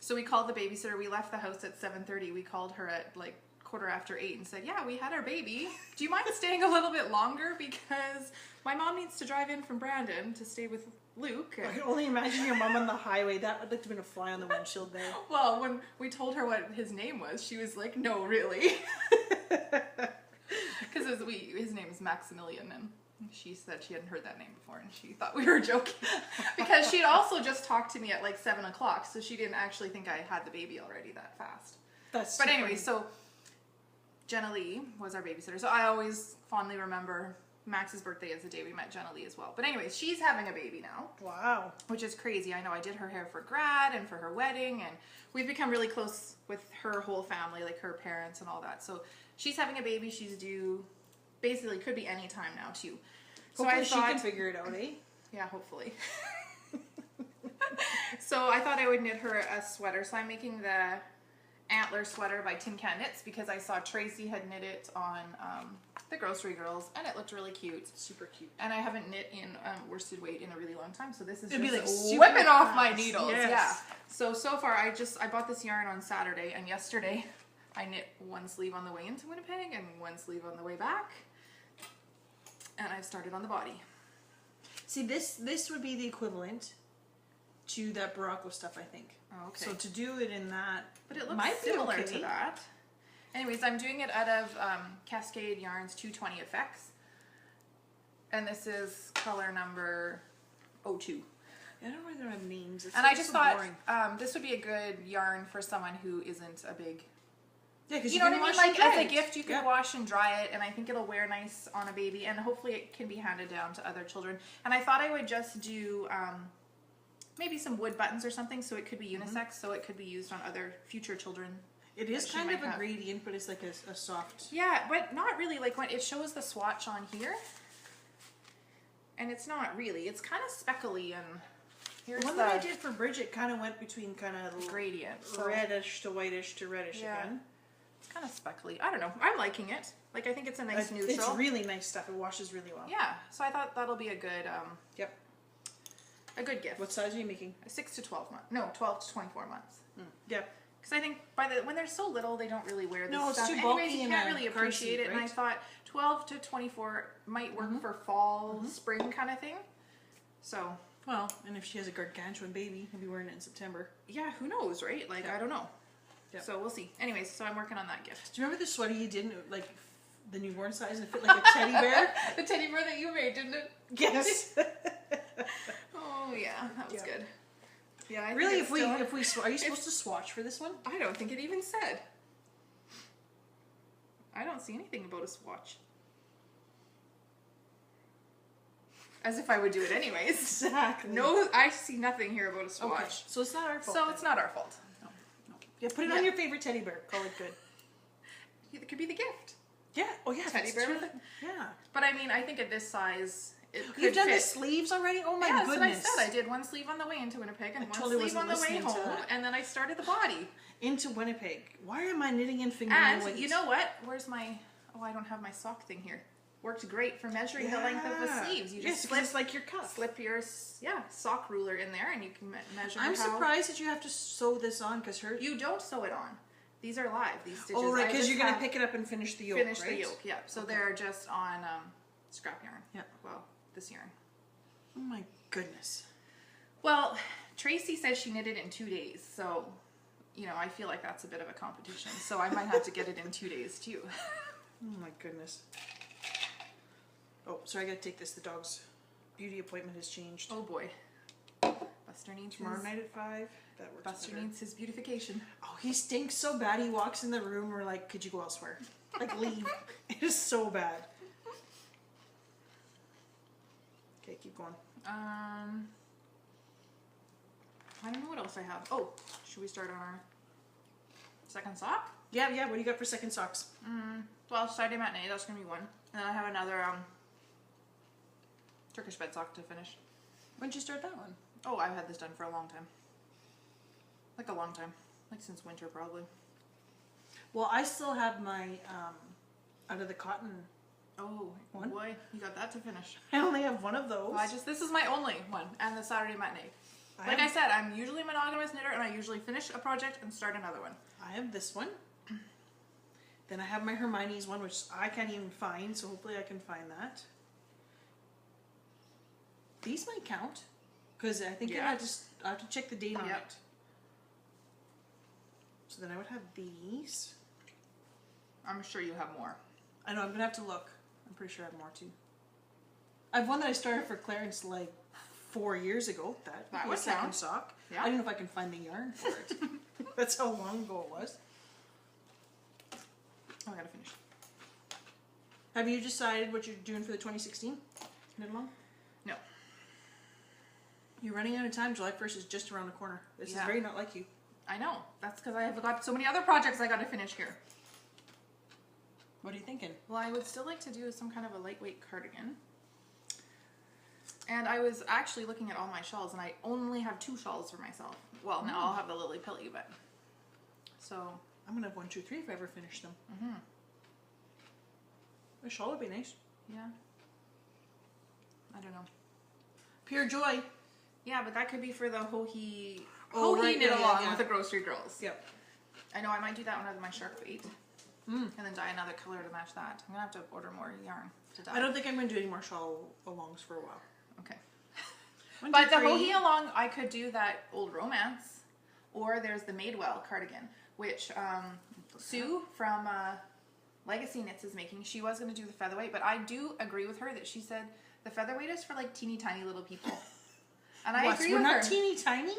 S1: So we called the babysitter. We left the house at 7:30. We called her at like 8:15 and said, yeah, we had our baby. Do you mind staying a little bit longer? Because my mom needs to drive in from Brandon to stay with Luke.
S2: I can only imagine your mom on the highway. That would have been a fly on the windshield there.
S1: Well, when we told her what his name was, she was like, no, really? Because his name is Maximilian, and she said she hadn't heard that name before, and she thought we were joking. Because she'd also just talked to me at like 7 o'clock, so she didn't actually think I had the baby already that fast. But anyway, so Jenna Lee was our babysitter. So I always fondly remember Max's birthday is the day we met Jenna Lee as well. But anyways, she's having a baby now.
S2: Wow.
S1: Which is crazy. I know I did her hair for grad and for her wedding, and we've become really close with her whole family, like her parents and all that. So she's having a baby. She's due, basically could be any time now too. So
S2: Hopefully
S1: I thought,
S2: she can figure it out, eh?
S1: yeah, hopefully. So I thought I would knit her a sweater. So I'm making the antler sweater by Tin Can Knits because I saw Tracy had knit it on the Grocery Girls, and it looked really cute.
S2: Super cute.
S1: And I haven't knit in worsted weight in a really long time, so this is
S2: It'd be
S1: just
S2: like
S1: whipping
S2: super
S1: off my
S2: fast.
S1: needles.
S2: Yes.
S1: Yeah. So far I bought this yarn on Saturday, and yesterday I knit one sleeve on the way into Winnipeg and one sleeve on the way back, and I've started on the body.
S2: See, this would be the equivalent to that Barocco stuff, I think.
S1: Oh, okay.
S2: So to do it in that,
S1: But it looks
S2: might be
S1: similar
S2: okay.
S1: to that. Anyways, I'm doing it out of Cascade Yarns 220 Effects. And this is color number 02.
S2: I don't really have names. It's
S1: And I just
S2: so
S1: thought
S2: boring.
S1: this would be a good yarn for someone who isn't a big...
S2: Yeah, because
S1: You know what I mean? Like, as a gift, you can
S2: Yep.
S1: wash and dry it, and I think it'll wear nice on a baby, and hopefully it can be handed down to other children. And I thought I would just do maybe some wood buttons or something, so it could be unisex, so it could be used on other future children
S2: It is
S1: that she
S2: kind
S1: might
S2: of a
S1: have.
S2: gradient, but it's like a soft.
S1: Yeah, but not really. Like when it shows the swatch on here, and it's not really. It's kind of speckly, and here's
S2: The one that I did for Bridget kind of went between kind of
S1: gradient. So
S2: reddish to whitish to reddish again.
S1: it's kind of speckly. I don't know. I'm liking it. Like I think it's a nice neutral.
S2: It's really nice stuff. It washes really well.
S1: Yeah. So I thought that'll be a good
S2: Yep.
S1: a good gift.
S2: What size are you making?
S1: 6 to 12 months. No, 12 to 24 months.
S2: Yep.
S1: Because I think when they're so little, they don't really wear this
S2: No, it's
S1: stuff.
S2: too
S1: Anyways,
S2: bulky
S1: you
S2: in
S1: can't
S2: a
S1: really
S2: car
S1: appreciate
S2: seat,
S1: it. And I
S2: right?
S1: thought 12 to 24 might work for fall, spring kind of thing. So
S2: Well, and if she has a gargantuan baby, he'll be wearing it in September.
S1: yeah, who knows, right? Like I don't know.
S2: Yep.
S1: So we'll see. Anyways, so I'm working on that gift.
S2: Do you remember the sweater you did, like the newborn size, and it fit like a teddy bear?
S1: The teddy bear that you made, didn't it?
S2: Yes.
S1: Oh yeah, that was
S2: Yeah.
S1: good. Yeah, I think
S2: Really,
S1: it's
S2: if we are you supposed to swatch for this one?
S1: I don't think it even said. I don't see anything about a swatch. As if I would do it anyways.
S2: Exactly.
S1: No, I see nothing here about a swatch.
S2: Okay. So it's not our fault.
S1: So it's not our fault.
S2: No. Yeah, put it on your favorite teddy bear. Call it good.
S1: It could be the gift.
S2: Yeah. Oh yeah.
S1: Teddy
S2: that's
S1: bear
S2: true.
S1: with it.
S2: Yeah.
S1: But I mean, I think at this size, it could
S2: You've done
S1: fit.
S2: the sleeves already? Oh my
S1: Yeah, that's
S2: goodness.
S1: what I said. I did one sleeve on the way into Winnipeg and one
S2: totally
S1: sleeve on the
S2: wasn't
S1: way
S2: listening to
S1: home,
S2: that.
S1: and then I started the body.
S2: Into Winnipeg. Why am I knitting in fingernail
S1: And
S2: weights?
S1: you know what? Where's my? Oh, I don't have my sock thing here. Worked great for measuring the length of the sleeves. You
S2: yes,
S1: just
S2: 'cause it's like your cuff.
S1: slip your sock ruler in there, and you can measure.
S2: I'm
S1: how
S2: surprised that you have to sew this on because her.
S1: you don't sew it on. These are live. These stitches.
S2: Oh right,
S1: I
S2: because
S1: just
S2: you're gonna
S1: have-
S2: pick it up and finish the yoke.
S1: finish
S2: right?
S1: the yoke. Yeah. So
S2: Okay.
S1: they're just on scrap yarn.
S2: Yeah.
S1: Well, this yarn.
S2: Oh my goodness.
S1: Well, Tracy says she knitted in 2 days, so you know I feel like that's a bit of a competition. So I might have to get it in 2 days too.
S2: Oh my goodness. Oh, sorry, I gotta take this. The dog's beauty appointment has changed.
S1: Oh boy. Buster needs
S2: Tomorrow
S1: his,
S2: night at 5. That works.
S1: Buster
S2: better.
S1: needs his beautification.
S2: Oh, he stinks so bad. He walks in the room. We're like, could you go elsewhere? Like, leave. It is so bad. Okay, keep going.
S1: I don't know what else I have. Oh, should we start on our second sock?
S2: Yeah. What do you got for second socks?
S1: Well, Saturday matinee, that's gonna be one. And then I have another Turkish bed sock to finish.
S2: When did you start that one?
S1: Oh, I've had this done for a long time. Like a long time. Like since winter probably.
S2: Well, I still have my out of the cotton.
S1: Oh,
S2: One?
S1: boy, you got that to finish.
S2: I only have one of those.
S1: Well, this is my only one, and the Saturday matinee. Like
S2: have-
S1: I said, I'm usually a monogamous knitter, and I usually finish a project and start another one.
S2: I have this one. Then I have my Hermione's one, which I can't even find, so hopefully I can find that. These might count, because I think
S1: Yeah.
S2: I have to check the date on
S1: Yep.
S2: it. So then I would have these.
S1: I'm sure you have more.
S2: I know, I'm going to have to look. I'm pretty sure I have more too. I have one that I started for Clarence like 4 years ago. That would be a
S1: would
S2: second
S1: count.
S2: sock.
S1: Yeah.
S2: I don't know if I can find the yarn for it. That's how long ago it was.
S1: Oh, I gotta finish.
S2: Have you decided what you're doing for the 2016 knit along?
S1: No.
S2: You're running out of time. July 1st is just around the corner. This is
S1: Yeah.
S2: very not like you.
S1: I know. That's because I have got so many other projects I gotta finish here.
S2: What are you thinking?
S1: Well, I would still like to do some kind of a lightweight cardigan. And I was actually looking at all my shawls, and I only have 2 shawls for myself. Well, now I'll have the Lily Pilly, but... So...
S2: I'm going to have 1, 2, 3 if I ever finish them. A shawl would be nice.
S1: Yeah. I don't know.
S2: Pure joy.
S1: Yeah, but that could be for the Hohi...
S2: Oh,
S1: Hohi
S2: right,
S1: knit
S2: yeah,
S1: along
S2: yeah.
S1: with the Grocery Girls.
S2: Yep.
S1: I know, I might do that one with my shark bait. And then dye another color to match that. I'm gonna have to order more yarn to dye.
S2: I don't think I'm going to do any more shawl alongs for a while.
S1: Okay.
S2: 1,
S1: But
S2: 2,
S1: the
S2: 3.
S1: Hohi along, I could do that Old Romance, or there's the Madewell cardigan, which Sue from Legacy Knits is making. She was going to do the featherweight, but I do agree with her that she said the featherweight is for like teeny tiny little people. And I agree
S2: We're
S1: with
S2: not
S1: her.
S2: teeny tiny?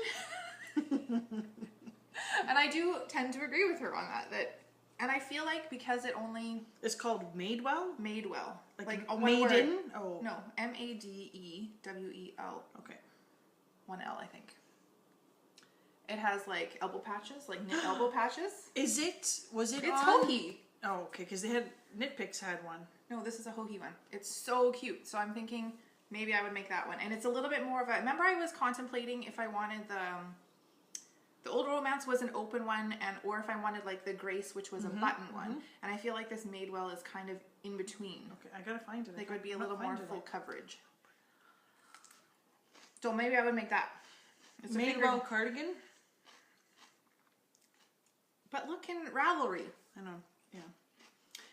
S1: And I do tend to agree with her on that. And I feel like because it only
S2: It's called Madewell?
S1: Madewell,
S2: Like
S1: a one
S2: Maiden?
S1: word.
S2: Oh.
S1: No, Madewell.
S2: Okay.
S1: 1 L, I think. It has like elbow patches, like knit elbow patches.
S2: Was it
S1: It's
S2: on?
S1: Hohi.
S2: Oh, okay, because they had, Knit Picks had one.
S1: No, this is a Hohi one. It's so cute. So I'm thinking maybe I would make that one. And it's a little bit more of a, remember I was contemplating if I wanted the Old Romance was an open one, or if I wanted like the Grace, which was a button one. And I feel like this Madewell is kind of in between.
S2: Okay, I gotta find it.
S1: Like it would be a little more full coverage. So maybe I would make that. It's a
S2: Madewell cardigan.
S1: But look in Ravelry.
S2: I know, yeah.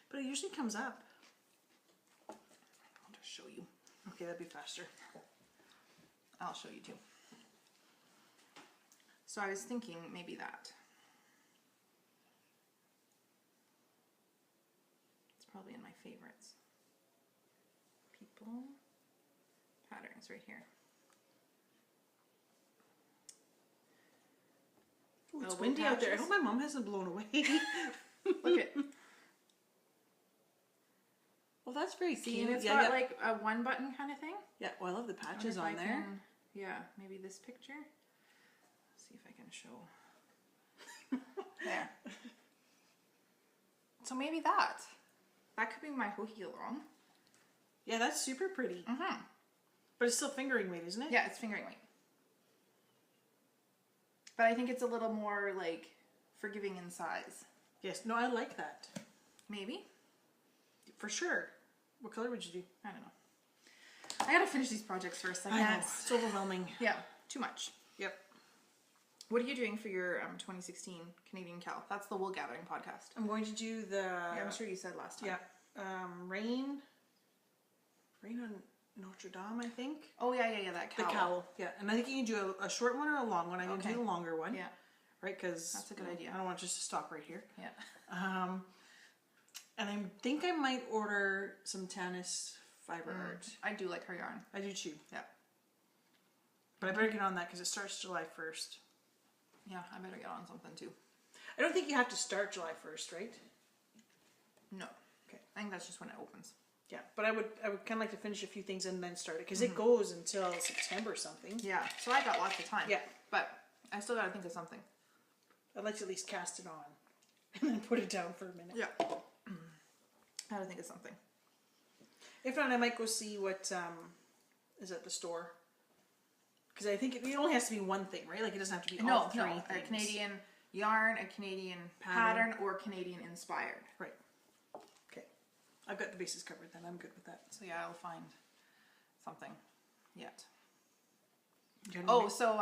S2: But it usually comes up.
S1: I'll just show you.
S2: Okay, that'd be faster.
S1: I'll show you too. So I was thinking maybe that. It's probably in my favorites. People. Patterns right here.
S2: Ooh, it's
S1: Elbow
S2: windy out there. I
S1: patches.
S2: hope my mom hasn't blown away.
S1: Look at.
S2: Well, that's very
S1: See,
S2: cute.
S1: and it's got like a one button kind of thing.
S2: Yeah, well, I love the patches
S1: I
S2: on
S1: wonder if
S2: there.
S1: I can- yeah, maybe this picture. Let's see if I can show. There. So maybe that. That could be my Hohi along.
S2: Yeah, that's super pretty.
S1: Mm-hmm.
S2: But it's still fingering weight, isn't it?
S1: Yeah, it's fingering weight. But I think it's a little more like forgiving in size.
S2: Yes, no, I like that.
S1: Maybe.
S2: For sure. What color would you do?
S1: I don't know. I gotta finish these projects first. I
S2: I know,
S1: can't.
S2: it's overwhelming.
S1: Yeah, too much.
S2: Yep.
S1: What are you doing for your 2016 Canadian Cal? That's the wool gathering podcast.
S2: I'm going to do the...
S1: Yeah, I'm sure you said last time.
S2: Yeah. Rain on Notre Dame, I think.
S1: Oh, yeah, that cowl.
S2: The cowl, yeah. And I think you can do a short one or a long one. I'm going to do the longer one.
S1: Yeah.
S2: Right, because...
S1: That's a good idea.
S2: I don't want just to stop right here.
S1: Yeah.
S2: And I think I might order some Tanis fiber art.
S1: I do like her yarn.
S2: I do too.
S1: Yeah.
S2: But I better get on that because it starts July 1st.
S1: Yeah, I better get on something too.
S2: I don't think you have to start July 1st, right?
S1: No.
S2: Okay.
S1: I think that's just when it opens.
S2: Yeah, but I would kind of like to finish a few things and then start it because it goes until September or something.
S1: Yeah, so I got lots of time.
S2: Yeah.
S1: But I still gotta think of something.
S2: I'd like to at least cast it on and then put it down for a minute.
S1: Yeah. I gotta think of something.
S2: If not, I might go see what is at the store. Because I think it only has to be one thing, right? Like it doesn't have to be all three things.
S1: A Canadian yarn, a Canadian pattern, or Canadian inspired.
S2: Right. Okay. I've got the bases covered then. I'm good with that.
S1: So yeah, I'll find something yet.
S2: Jenni,
S1: Oh, so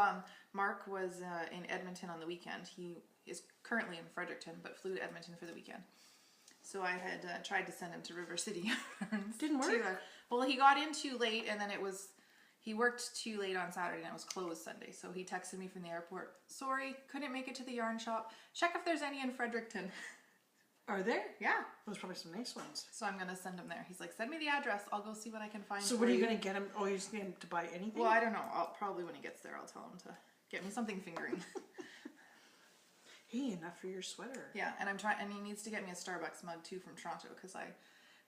S1: Mark was in Edmonton on the weekend. He is currently in Fredericton, but flew to Edmonton for the weekend. So I had tried to send him to River City.
S2: Didn't work?
S1: Well, he got in too late, and then he worked too late on Saturday, and it was closed Sunday. So he texted me from the airport, sorry, couldn't make it to the yarn shop. Check if there's any in Fredericton.
S2: Are there?
S1: Yeah.
S2: There's probably some nice ones.
S1: So I'm going to send him there. He's like, send me the address. I'll go see what I can find.
S2: So what are you going to get him? Oh, you're just going him to buy anything?
S1: Well, I don't know. I'll probably when he gets there, I'll tell him to get me something fingering.
S2: Hey, enough for your sweater.
S1: Yeah, and I'm trying, and he needs to get me a Starbucks mug too from Toronto because I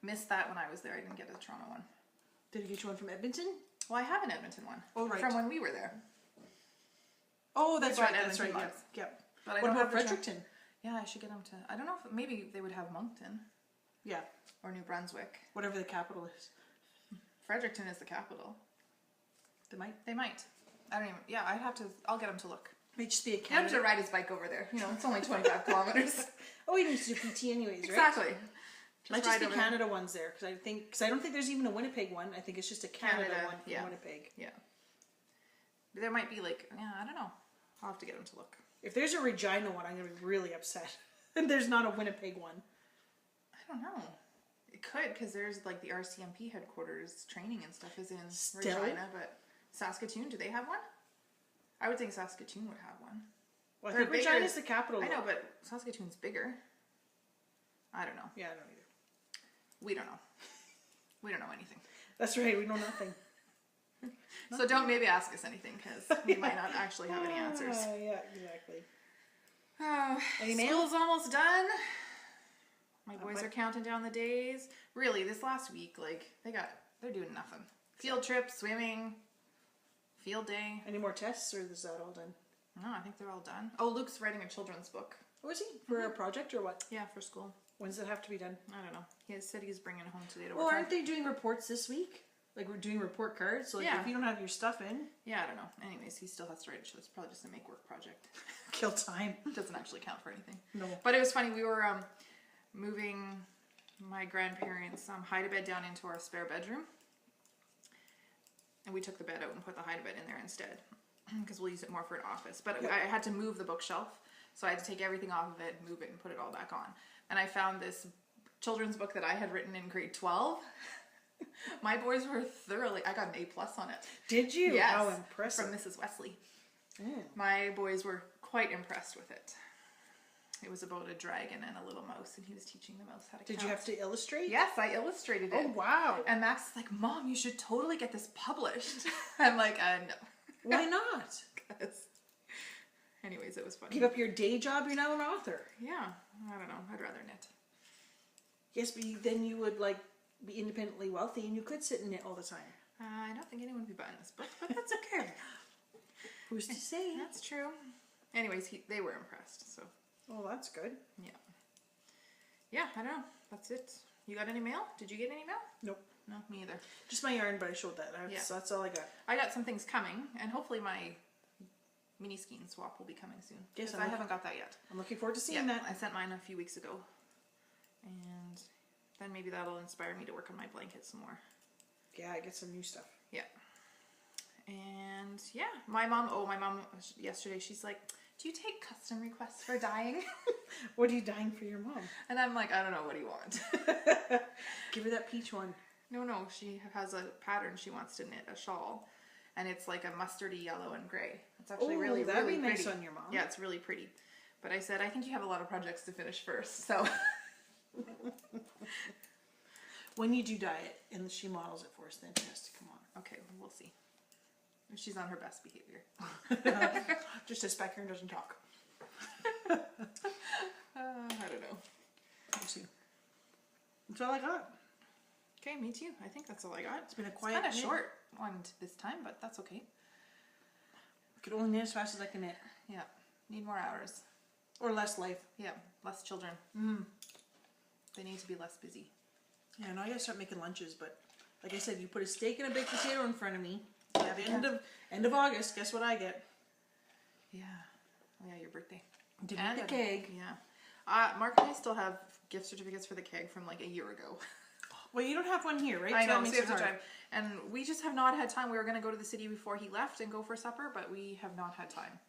S1: missed that when I was there. I didn't get a Toronto one.
S2: Did he get you one from Edmonton?
S1: Well, I have an Edmonton one.
S2: Oh, right.
S1: From when we were there.
S2: Oh, that's
S1: bought
S2: right. That's
S1: Edmonton
S2: right.
S1: mugs.
S2: Yep.
S1: But I
S2: What
S1: don't
S2: about
S1: have the
S2: Fredericton?
S1: Yeah, I should get them to. I don't know if maybe they would have Moncton
S2: Yeah.
S1: or New Brunswick.
S2: Whatever the capital is.
S1: Fredericton is the capital.
S2: They might.
S1: They might. I don't even. Yeah, I'd have to. I'll get him to look.
S2: Might just be a
S1: Get him to
S2: Canada.
S1: ride his bike over there. You know, it's only 25 kilometers.
S2: Oh, he needs to do PT anyways, right?
S1: Exactly.
S2: Might just
S1: ride
S2: be
S1: over there.
S2: Canada ones there because I don't think there's even a Winnipeg one. I think it's just a Canada one from
S1: yeah.
S2: Winnipeg.
S1: Yeah. There might be like, yeah, I don't know. I'll have to get him to look.
S2: If there's a Regina one, I'm gonna be really upset. And there's not a Winnipeg one.
S1: I don't know. It could because there's like the RCMP headquarters training and stuff is in
S2: Still?
S1: Regina, but Saskatoon, do they have one? I would think Saskatoon would have one.
S2: Well, I
S1: They're
S2: think
S1: bigger.
S2: Regina's the capital.
S1: I know,
S2: though.
S1: but Saskatoon's bigger. I don't know.
S2: Yeah, I don't either.
S1: We don't know. We don't know anything.
S2: That's right. We know nothing.
S1: So don't maybe ask us anything because we might not actually have any answers.
S2: Yeah, exactly.
S1: Oh,
S2: Any mail?
S1: school's almost done. My boys are counting down the days. Really, this last week, like they're doing nothing. Field trip, swimming, field day.
S2: Any more tests, or is that all done?
S1: No, I think they're all done. Oh, Luke's writing a children's book.
S2: Oh, is he? For a project or what?
S1: Yeah, for school.
S2: When does it have to be done?
S1: I don't know. He said he's bringing it home today to work.
S2: Well,
S1: on.
S2: aren't they doing reports this week? Like we're doing report cards. So like
S1: Yeah.
S2: if you don't have your stuff in,
S1: Yeah, I don't know. Anyways, he still has to write it, so it's probably just a make work project.
S2: kill time.
S1: It doesn't actually count for anything.
S2: No.
S1: But it was funny. We were moving my grandparents' hide-a-bed down into our spare bedroom. And we took the bed out and put the hide-a-bed in there instead. Because we'll use it more for an office. But I had to move the bookshelf. So I had to take everything off of it, move it, and put it all back on. And I found this children's book that I had written in grade 12. My boys were thoroughly... I got an A+ on it.
S2: Did you?
S1: Yes.
S2: How impressive.
S1: From Mrs. Wesley.
S2: Mm.
S1: My boys were quite impressed with it. It was about a dragon and a little mouse, and he was teaching the mouse how to count.
S2: Did you have to illustrate?
S1: Yes, I illustrated it.
S2: Oh, wow.
S1: And Max is like, Mom, you should totally get this published. I'm like, no.
S2: Why not?
S1: 'Cause... Anyways, it was funny.
S2: Give up your day job, you're now an author.
S1: Yeah, I don't know. I'd rather knit.
S2: Yes, but then you would like be independently wealthy and you could sit and knit all the time.
S1: I don't think anyone would be buying this book, but that's okay.
S2: Who's to say?
S1: That's true. Anyways, they were impressed, so.
S2: Oh, that's good.
S1: Yeah. Yeah, I don't know. That's it. You got any mail? Did you get any mail?
S2: Nope.
S1: No, me either.
S2: Just my yarn, but I showed that.
S1: Yeah.
S2: So that's all I got.
S1: I got some things coming, and hopefully my mini skein swap will be coming soon.
S2: Yes,
S1: Because I haven't got that yet.
S2: I'm looking forward to seeing that.
S1: I sent mine a few weeks ago. And then maybe that'll inspire me to work on my blanket some more.
S2: Yeah, I get some new stuff.
S1: Yeah. And yeah, my mom yesterday, she's like, do you take custom requests for dyeing?
S2: What are you dyeing for your mom?
S1: And I'm like, I don't know, what do you want?
S2: Give her that peach one.
S1: No, she has a pattern she wants to knit, a shawl. And it's like a mustardy yellow and gray. It's actually really
S2: that'd
S1: really
S2: be
S1: pretty.
S2: nice on your mom.
S1: Yeah, it's really pretty. But I said, I think you have a lot of projects to finish first, so.
S2: When you do dye it and she models it for us, then she has to come on.
S1: Okay, well, we'll see. If she's on her best behavior.
S2: Just as Becker doesn't talk.
S1: I don't know.
S2: We'll see. That's all I got.
S1: Okay, me too. I think that's all I got.
S2: It's been a quiet
S1: Kind of
S2: knit.
S1: short one this time, but that's okay.
S2: I could only knit as fast as I can knit.
S1: Yeah, need more hours.
S2: Or less life.
S1: Yeah, less children. They need to be less busy.
S2: Yeah, now I gotta start making lunches, but like I said, you put a steak and a baked potato in front of me.
S1: Yeah,
S2: At the end of August, guess what I get?
S1: Yeah. Oh yeah, your birthday.
S2: Didn't
S1: And
S2: eat the keg.
S1: Yeah. Mark and I still have gift certificates for the keg from like a year ago.
S2: Well, you don't have one here, right?
S1: I
S2: So that
S1: know,
S2: makes
S1: saves
S2: it
S1: the
S2: hard.
S1: time. And we just have not had time. We were going to go to the city before he left and go for supper, but we have not had time.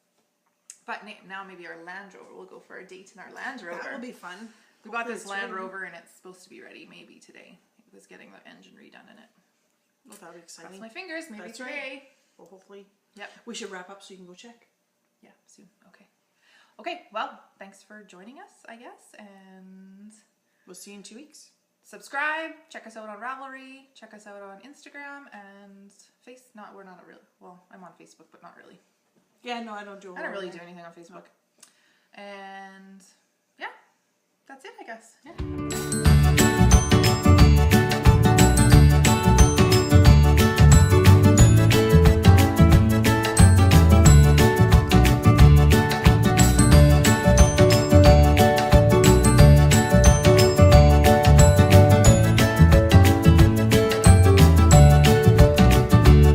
S1: But now maybe our Land Rover, we'll go for a date in our Land Rover.
S2: That will be fun.
S1: We bought
S2: Hopefully
S1: this
S2: it's
S1: Land
S2: ready.
S1: Rover and it's supposed to be ready maybe today. It was getting the engine redone in it.
S2: Well, that'll be exciting.
S1: Cross my fingers, maybe
S2: That's
S1: today.
S2: right. Well, hopefully.
S1: Yep.
S2: We should wrap up so you can go check.
S1: Yeah, soon. Okay. Okay, well, thanks for joining us, I guess, and
S2: We'll see you in 2 weeks.
S1: subscribe, check us out on Ravelry, check us out on Instagram and we're not a real, well, I'm on Facebook, but not really.
S2: Yeah, no, I don't do a
S1: I don't
S2: whole
S1: really
S2: lot.
S1: do anything on Facebook. And yeah, that's it, I guess. Yeah.